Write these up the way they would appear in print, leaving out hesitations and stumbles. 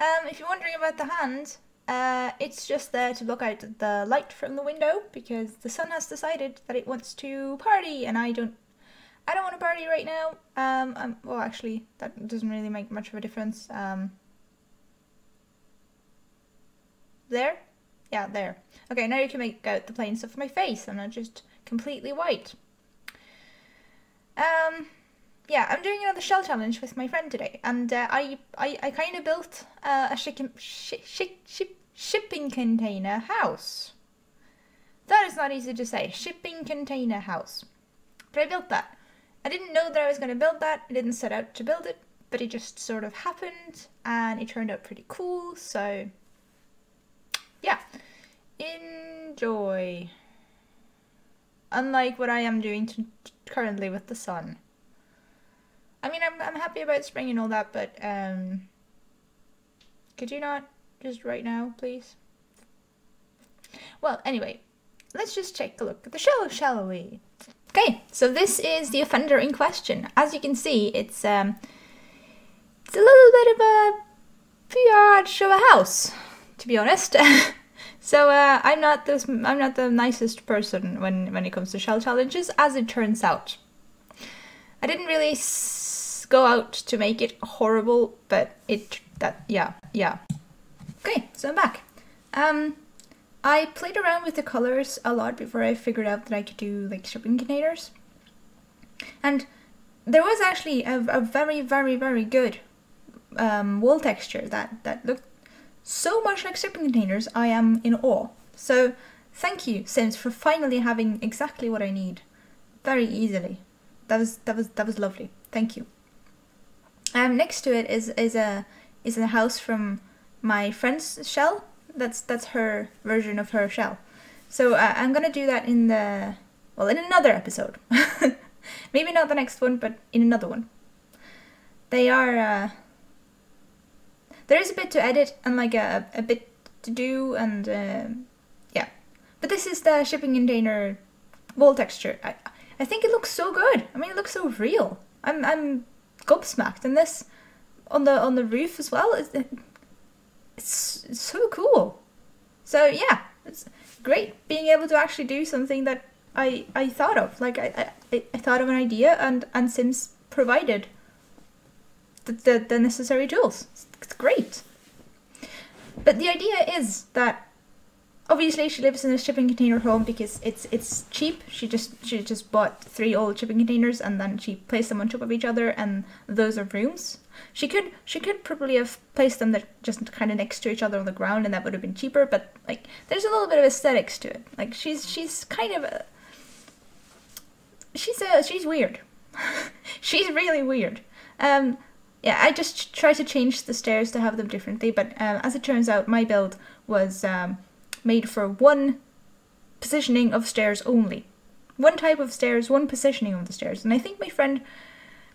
If you're wondering about the hand, it's just there to block out the light from the window because the sun has decided that it wants to party, and I don't want to party right now. Well, actually, that doesn't really make much of a difference. There? Yeah, there. Okay, now you can make out the planes of my face. I'm not just completely white. Yeah, I'm doing another shell challenge with my friend today, and I kind of built a shipping container house. That is not easy to say. Shipping container house. But I built that. I didn't know that I was going to build that. I didn't set out to build it, but it just sort of happened, and it turned out pretty cool. So, yeah, enjoy. Unlike what I am doing currently with the sun. I mean, I'm happy about spring and all that, but could you not just right now, please? Well, anyway, let's just take a look at the show, shall we? Okay, so this is the offender in question. As you can see, it's a little bit of a biatch of a house, to be honest. So I'm not the nicest person when it comes to shell challenges, as it turns out. I didn't really go out to make it horrible, but yeah. Okay, so I'm back. I played around with the colors a lot before I figured out that I could do like shipping containers. And there was actually a very, very, very good wall texture that looked so much like shipping containers. I am in awe. So thank you, Sims, for finally having exactly what I need very easily. That was lovely. Thank you. Next to it is a house from my friend's shell. That's her version of her shell. So I'm gonna do that in another episode. Maybe not the next one, but in another one. They are there is a bit to edit and like a bit to do, and yeah. But this is the shipping container wall texture. I think it looks so good. I mean, it looks so real. I'm gobsmacked, and this on the roof as well. It's so cool. So yeah, it's great being able to actually do something that I thought of. Like I thought of an idea, and Sims provided the necessary tools. It's great. But the idea is that obviously she lives in a shipping container home because it's cheap. She just bought 3 old shipping containers, and then she placed them on top of each other, and those are rooms. She could probably have placed them just kind of next to each other on the ground, and that would have been cheaper. But like, there's a little bit of aesthetics to it. Like she's kind of she's weird. She's really weird. Yeah, I just try to change the stairs to have them differently. But as it turns out, my build was made for one positioning of stairs only. One type of stairs, one positioning of the stairs. And I think my friend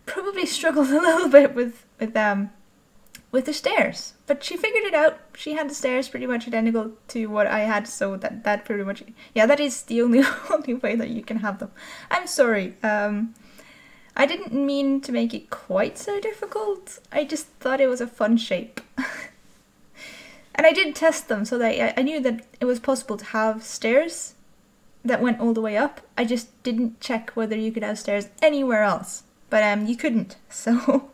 probably struggled a little bit with the stairs, but she figured it out. She had the stairs pretty much identical to what I had, so that pretty much, yeah, that is the only way that you can have them. I'm sorry. I didn't mean to make it quite so difficult. I just thought it was a fun shape. And I did test them so that I knew that it was possible to have stairs that went all the way up. I just didn't check whether you could have stairs anywhere else. But you couldn't, so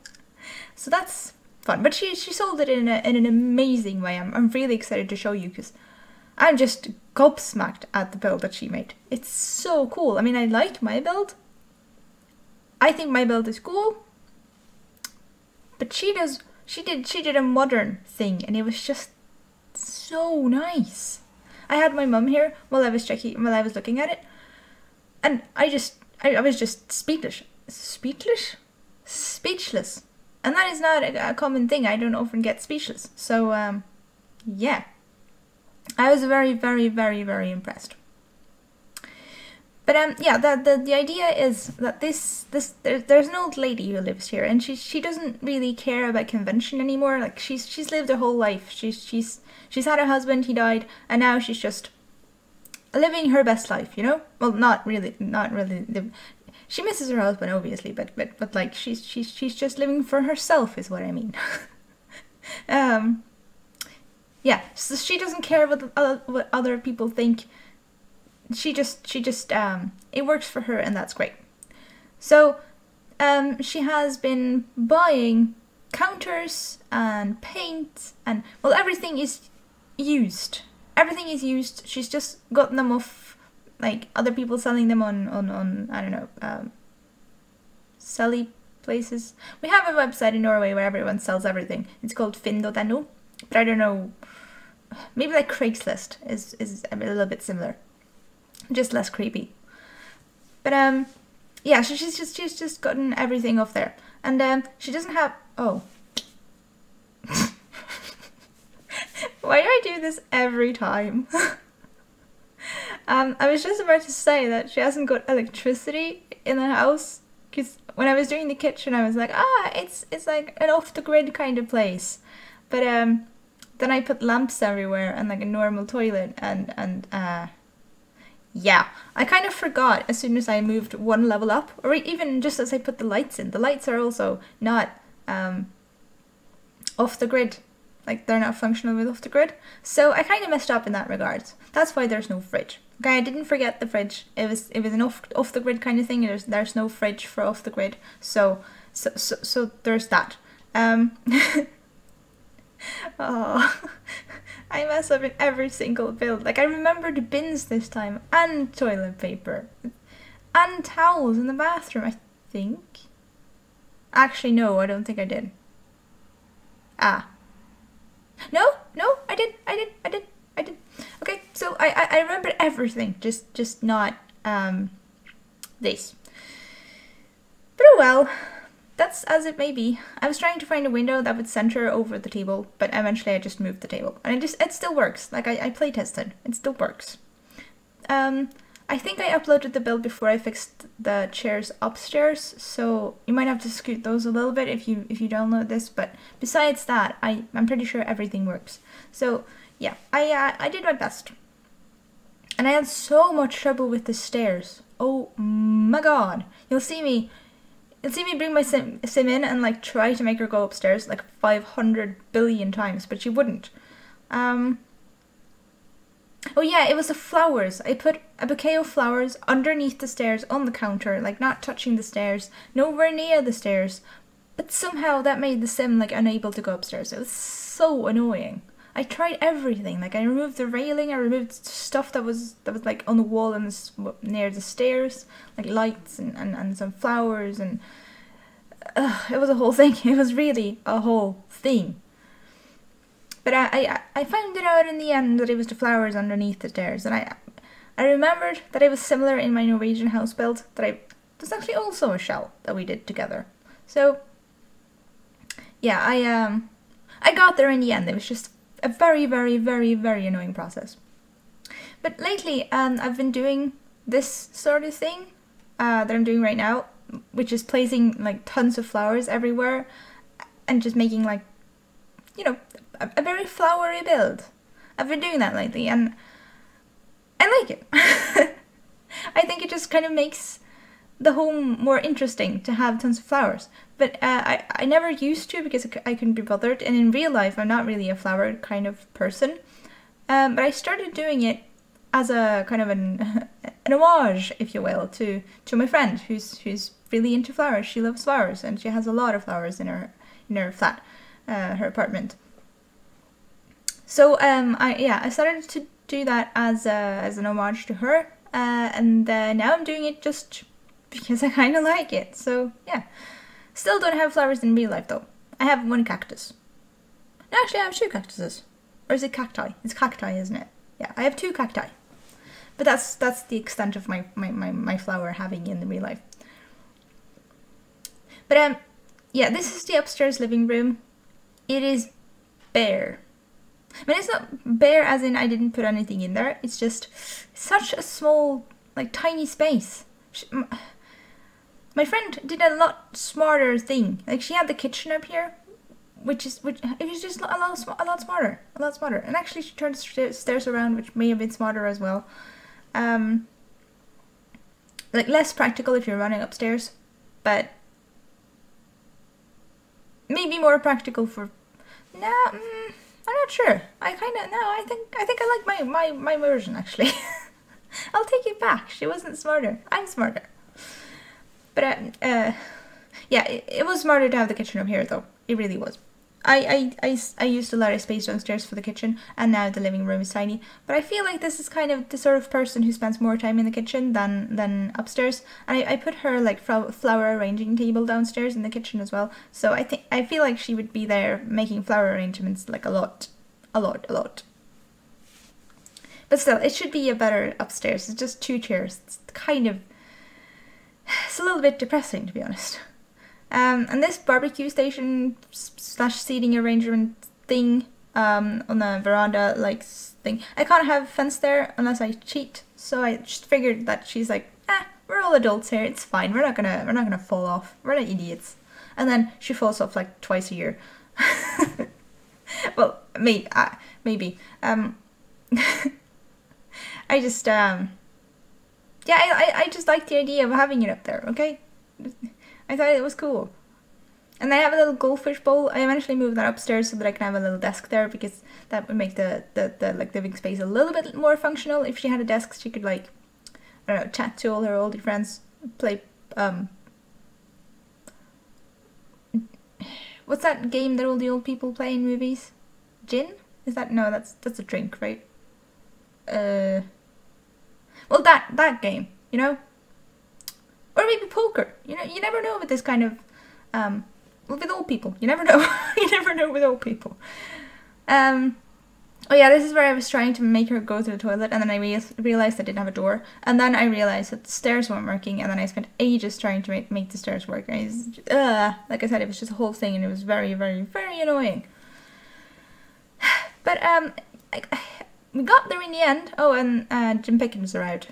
that's fun. But she sold it in an amazing way. I'm really excited to show you, because I'm just gobsmacked at the build that she made. It's so cool. I mean, I like my build. I think my build is cool. But she did a modern thing, and it was just so nice. I had my mum here while I was looking at it, and I was just speechless. Speechless. And that is not a common thing. I don't often get speechless. So yeah, I was very, very, very, very impressed. But yeah, the idea is that there's an old lady who lives here, and she doesn't really care about convention anymore. Like she's lived her whole life. She's had a husband, he died, and now she's just living her best life, you know? Well, not really. She misses her husband, obviously, but like she's just living for herself, is what I mean. yeah, so she doesn't care what other people think. She just it works for her, and that's great. So she has been buying counters and paint and, well, everything is used. Everything is used. She's just gotten them off, like, other people selling them on I don't know, selly places. We have a website in Norway where everyone sells everything. It's called finn.no, but I don't know, maybe like Craigslist is a little bit similar, just less creepy. But yeah, so she's just gotten everything off there, and she doesn't have, oh. Why do I do this every time? I was just about to say that she hasn't got electricity in the house, because when I was doing the kitchen I was like, it's like an off-the-grid kind of place. But then I put lamps everywhere and like a normal toilet, and yeah, I kind of forgot as soon as I moved one level up, or even just as I put the lights in. The lights are also not off the grid. Like, they're not functional with off the grid. So I kind of messed up in that regard. That's why there's no fridge. Okay, I didn't forget the fridge. It was an off the grid kind of thing. There's no fridge for off the grid. So there's that. Oh, I mess up in every single build. Like, I remembered bins this time, and toilet paper, and towels in the bathroom, I think. Actually, no, I don't think I did. No, I did. Okay, so I remember everything, just not this. But oh well, that's as it may be. I was trying to find a window that would center over the table, but eventually I just moved the table, and it still works. Like, I play tested, it still works. I think I uploaded the build before I fixed the chairs upstairs, so you might have to scoot those a little bit if you download this, but besides that, I'm pretty sure everything works. So yeah, I did my best. And I had so much trouble with the stairs. Oh my god. You'll see me bring my sim in and like try to make her go upstairs like 500 billion times, but she wouldn't. Oh yeah, it was the flowers. I put a bouquet of flowers underneath the stairs on the counter, like not touching the stairs, nowhere near the stairs. But somehow that made the sim like unable to go upstairs. It was so annoying. I tried everything. Like, I removed the railing, I removed stuff that was like on the wall and near the stairs, like lights and some flowers, and it was a whole thing. It was really a whole thing. But I found it out in the end that it was the flowers underneath the stairs, and I remembered that it was similar in my Norwegian house build, there's actually also a shell that we did together. So yeah, I got there in the end. It was just a very, very, very, very annoying process. But lately, I've been doing this sort of thing that I'm doing right now, which is placing like tons of flowers everywhere and just making like, you know, a very flowery build. I've been doing that lately, and I like it. I think it just kind of makes the home more interesting to have tons of flowers. But I never used to, because I couldn't be bothered, and in real life I'm not really a flower kind of person. But I started doing it as a kind of an homage, if you will, to my friend who's really into flowers. She loves flowers, and she has a lot of flowers in her flat, her apartment. So I started to do that as an homage to her, and now I'm doing it just because I kind of like it. So yeah, still don't have flowers in real life though. I have one cactus. No, actually I have two cactuses. Or is it cacti? It's cacti, isn't it? Yeah, I have two cacti. But that's the extent of my flower having in the real life. But yeah, this is the upstairs living room. It is bare. I mean, it's not bare as in I didn't put anything in there. It's just such a small, like, tiny space. My friend did a lot smarter thing. Like, she had the kitchen up here, which it was just a lot smarter. And actually, she turned the stairs around, which may have been smarter as well. Like, less practical if you're running upstairs, but maybe more practical for I'm not sure. I kind of no. I think I like my version actually. I'll take it back. She wasn't smarter. I'm smarter. But yeah, it was smarter to have the kitchen up here though. It really was. I used a lot of space downstairs for the kitchen, and now the living room is tiny. But I feel like this is kind of the sort of person who spends more time in the kitchen than upstairs. And I put her like flower arranging table downstairs in the kitchen as well. So I feel like she would be there making flower arrangements like a lot. But still, it should be a better upstairs. It's just 2 chairs. It's a little bit depressing, to be honest. And this barbecue station / seating arrangement thing on the veranda like thing, I can't have a fence there unless I cheat. So I just figured that she's like, we're all adults here. It's fine. We're not gonna fall off. We're not idiots. And then she falls off like twice a year. Well, maybe. I just yeah, I just like the idea of having it up there. Okay. I thought it was cool. And I have a little goldfish bowl. I eventually moved that upstairs so that I can have a little desk there, because that would make the like living space a little bit more functional. If she had a desk, she could like, I don't know, chat to all her oldie friends, play what's that game that all the old people play in movies? Gin? Is that no, that's a drink, right? Well, that game, you know? Or maybe poker. You know, you never know with this kind of, with old people. You never know. You never know with old people. Oh yeah, this is where I was trying to make her go to the toilet, and then I realized I didn't have a door, and then I realized that the stairs weren't working, and then I spent ages trying to make the stairs work. And like I said, it was just a whole thing, and it was very, very, very annoying. But we got there in the end. Oh, and Jim Pickens arrived.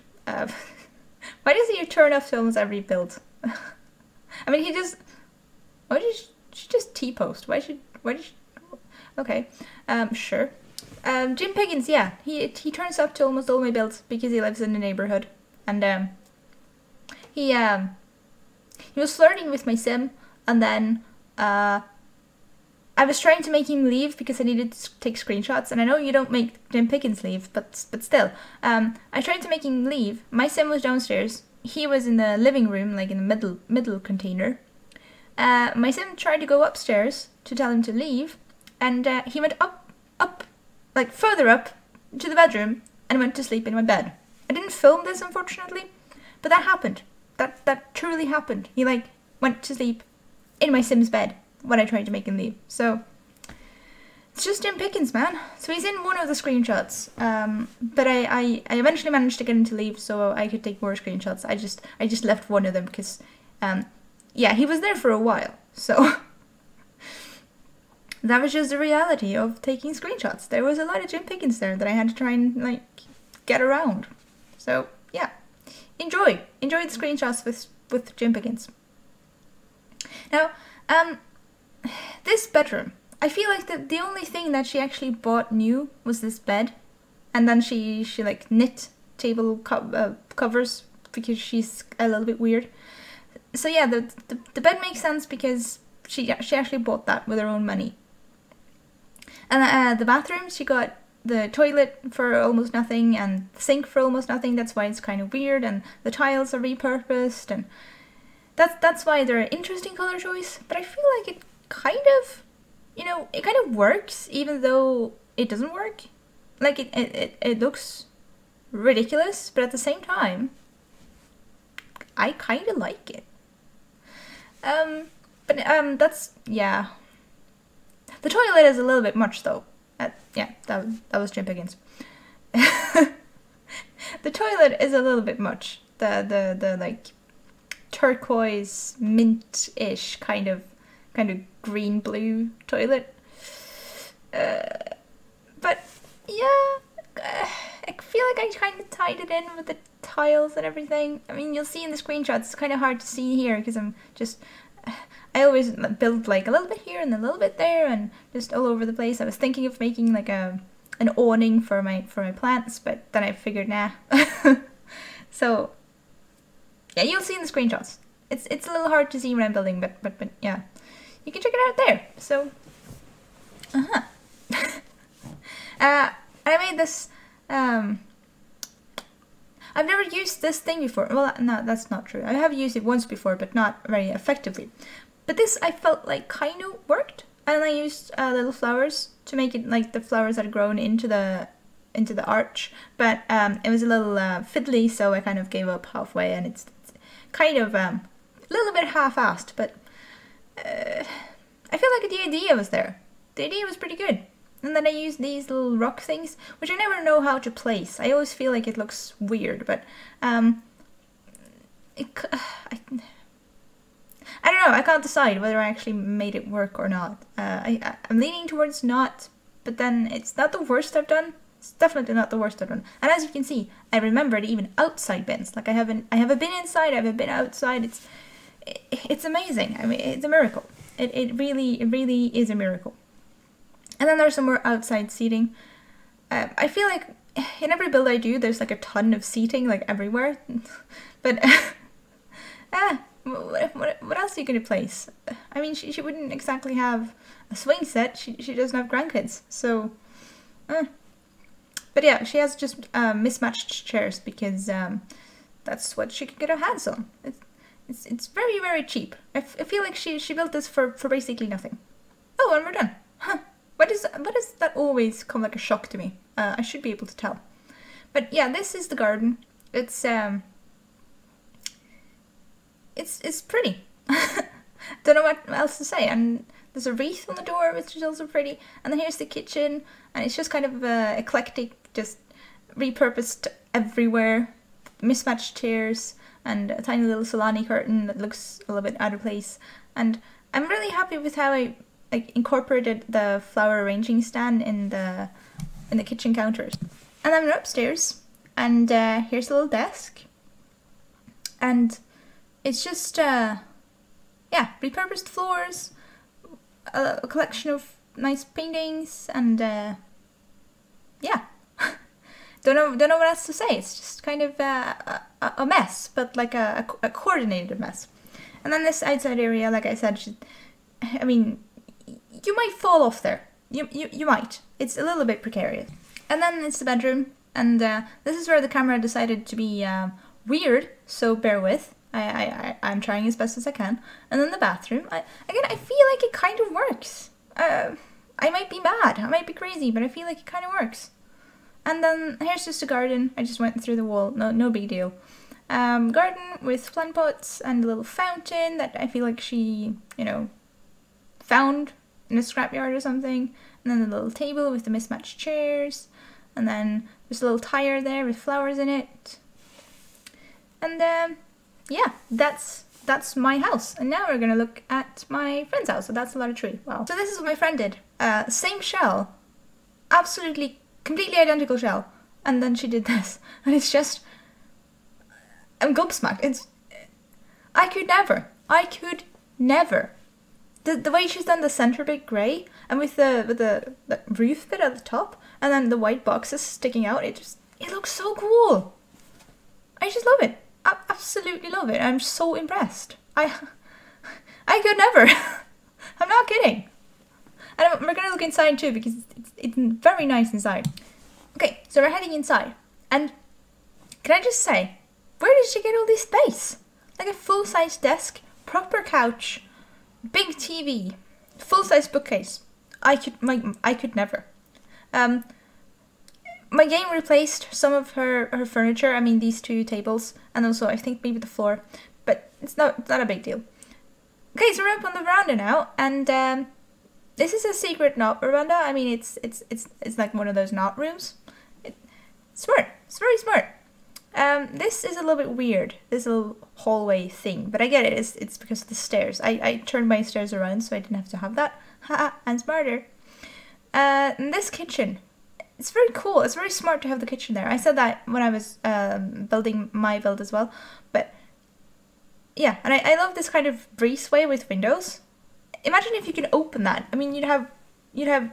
Why does he turn off films every build? I mean, why did she just T-post? Why did she? Okay, sure. Jim Pickens, yeah, he turns up to almost all my builds because he lives in the neighborhood, and he was flirting with my sim, and then I was trying to make him leave because I needed to take screenshots, and I know you don't make Jim Pickens leave, but still, I tried to make him leave. My sim was downstairs. He was in the living room, like in the middle container. My sim tried to go upstairs to tell him to leave, and he went up, like further up to the bedroom, and went to sleep in my bed. I didn't film this, unfortunately, but that happened. That truly happened. He like went to sleep in my sim's bed when I tried to make him leave. So it's just Jim Pickens, man. So he's in one of the screenshots, but I eventually managed to get him to leave so I could take more screenshots. I just left one of them because yeah, he was there for a while, so that was just the reality of taking screenshots. There was a lot of Jim Pickens there that I had to try and like get around. So yeah, enjoy the screenshots with Jim Pickens. Now, this bedroom, I feel like the only thing that she actually bought new was this bed, and then she like knit table covers because she's a little bit weird. So yeah, the bed makes sense because she actually bought that with her own money. And the bathroom, she got the toilet for almost nothing and the sink for almost nothing. That's why it's kind of weird, and the tiles are repurposed, and that's why they're an interesting color choice. But I feel like it kind of, you know, it kind of works even though it doesn't work. Like it looks ridiculous, but at the same time, I kind of like it. But that's, yeah. The toilet is a little bit much though. Yeah, that was Jim Pickens. The toilet is a little bit much. The like turquoise mint-ish kind of green blue toilet. But yeah, I feel like I kind of tied it in with the tiles and everything. I mean, you'll see in the screenshots, it's kind of hard to see here because I always build like a little bit here and a little bit there and just all over the place. I was thinking of making like an awning for my plants, but then I figured nah. So yeah, you'll see in the screenshots. It's a little hard to see when I'm building, but yeah, you can check it out there. So made this, I've never used this thing before. Well, no, that's not true. I have used it once before, but not very effectively. But this, I felt like kind of worked. And I used little flowers to make it like the flowers that had grown into the arch. But it was a little fiddly, so I kind of gave up halfway, and it's kind of a little bit half-assed. But I feel like the idea was there. The idea was pretty good. And then I used these little rock things, which I never know how to place. I always feel like it looks weird, but I don't know, I can't decide whether I actually made it work or not. I'm leaning towards not, but then it's not the worst I've done. It's definitely not the worst I've done. And as you can see, I remembered even outside bins. Like I have a bin inside, I have a bin outside. It's amazing. I mean, it's a miracle. It really is a miracle. And then there's some more outside seating. I feel like in every build I do, there's like a ton of seating, like everywhere. But what else are you gonna place? I mean, she wouldn't exactly have a swing set. She doesn't have grandkids, so. But yeah, she has just mismatched chairs because that's what she could get her hands on. It's very, very cheap. I feel like she built this for basically nothing. Oh, and we're done. Huh. Why does that always come like a shock to me? I should be able to tell. But yeah, this is the garden. It's pretty. Don't know what else to say. And there's a wreath on the door, which is also pretty. And then here's the kitchen, and it's just kind of eclectic, just repurposed everywhere. Mismatched chairs and a tiny little Solani curtain that looks a little bit out of place. And I'm really happy with how I incorporated the flower arranging stand in the kitchen counters. And then we're upstairs, and here's a little desk, and it's just yeah, repurposed floors, a collection of nice paintings, and yeah. don't know what else to say. It's just kind of a mess, but like a coordinated mess. And then this outside area, like I said, I mean, you might fall off there. You might. It's a little bit precarious. And then it's the bedroom, and this is where the camera decided to be weird, so bear with. I'm trying as best as I can. And then the bathroom. I feel like it kind of works. I might be mad, I might be crazy, but I feel like it kind of works. And then here's just a garden. I just went through the wall. No big deal. Garden with plant pots and a little fountain that I feel like she, found in a scrapyard or something. And then the little table with the mismatched chairs. And then there's a little tire there with flowers in it. And yeah, that's my house. And now we're gonna look at my friend's house. So that's a lot of tree. Wow. So this is what my friend did. Same shell. Absolutely, completely identical shell. And then she did this. And it's just, I'm gobsmacked. I could never. The way she's done the center bit grey, and with the roof bit at the top, and then the white boxes sticking out, it looks so cool. I just love it. I absolutely love it. I'm so impressed. I could never. I'm not kidding. And we're gonna look inside too, because it's very nice inside. Okay, so we're heading inside, and can I just say, where did she get all this space? Like a full-size desk, proper couch, big TV, full-size bookcase. I could never. My game replaced some of her furniture. I mean, these two tables, and also I think maybe the floor, but it's not a big deal. Okay, so we're up on the veranda now, and this is a secret knot veranda. I mean, it's like one of those knot rooms. It's smart. It's very smart. This is a little bit weird, this little hallway thing, but I get it. It's because of the stairs. I turned my stairs around so I didn't have to have that. Haha, I'm smarter. And this kitchen, it's very cool. It's very smart to have the kitchen there. I said that when I was building my build as well, but yeah, and I love this kind of breezeway with windows. Imagine if you could open that. I mean, you'd have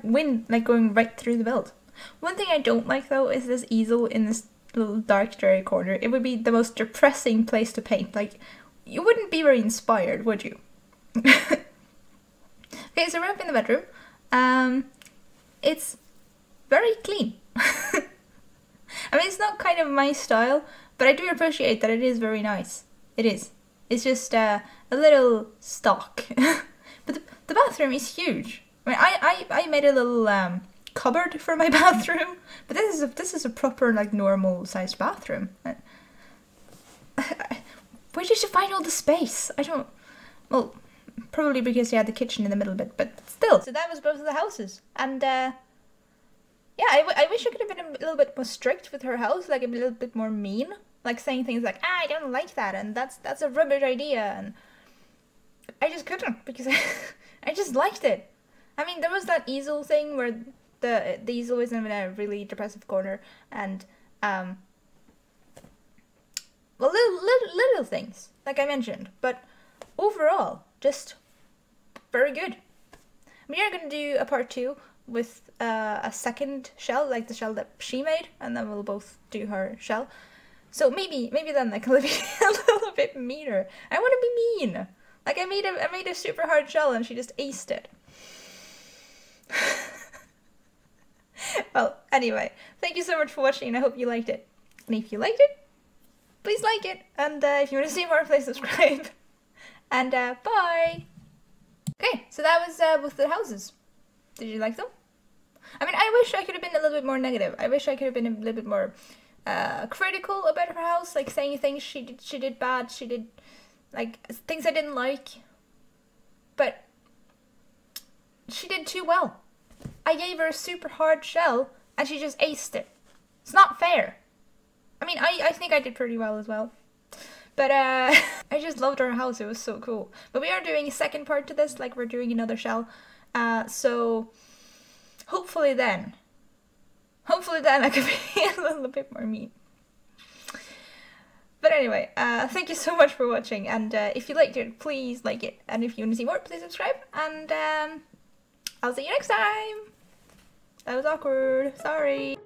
wind like going right through the build. One thing I don't like though is this easel in this little dark dreary corner. It would be the most depressing place to paint. Like, you wouldn't be very inspired, would you? Okay, so we're up in the bedroom. It's very clean. I mean, it's not kind of my style, but I do appreciate that it is very nice. It is. It's just a little stock. But the bathroom is huge. I mean, I made a little cupboard for my bathroom, but this is a proper, like, normal sized bathroom. Where did you find all the space? I don't. Well, probably because you had the kitchen in the middle bit, but still. So that was both of the houses, and yeah, I wish I could have been a little bit more strict with her house, like a little bit more mean, like saying things like, "Ah, I don't like that," and that's a rubbish idea, and I just couldn't because I just liked it. I mean, there was that easel thing where the easel was in a really depressive corner, and well, little things, like I mentioned, but overall, just very good. We are going to do a part 2 with a second shell, like the shell that she made, and then we'll both do her shell. So maybe then I can be a little bit meaner. I want to be mean. Like I made a super hard shell and she just aced it. Well, anyway, thank you so much for watching, and I hope you liked it. And if you liked it, please like it, and if you want to see more, please subscribe. And bye! Okay, so that was with the houses. Did you like them? I mean, I wish I could have been a little bit more negative. I wish I could have been a little bit more critical about her house, like saying things she did bad, she did, like, things I didn't like. But she did too well. I gave her a super hard shell, and she just aced it. It's not fair. I mean, I think I did pretty well as well. But I just loved our house. It was so cool. But we are doing a second part to this, like we're doing another shell. So hopefully then I could be a little bit more mean. But anyway, thank you so much for watching. And if you liked it, please like it. And if you want to see more, please subscribe. And I'll see you next time. That was awkward. Sorry.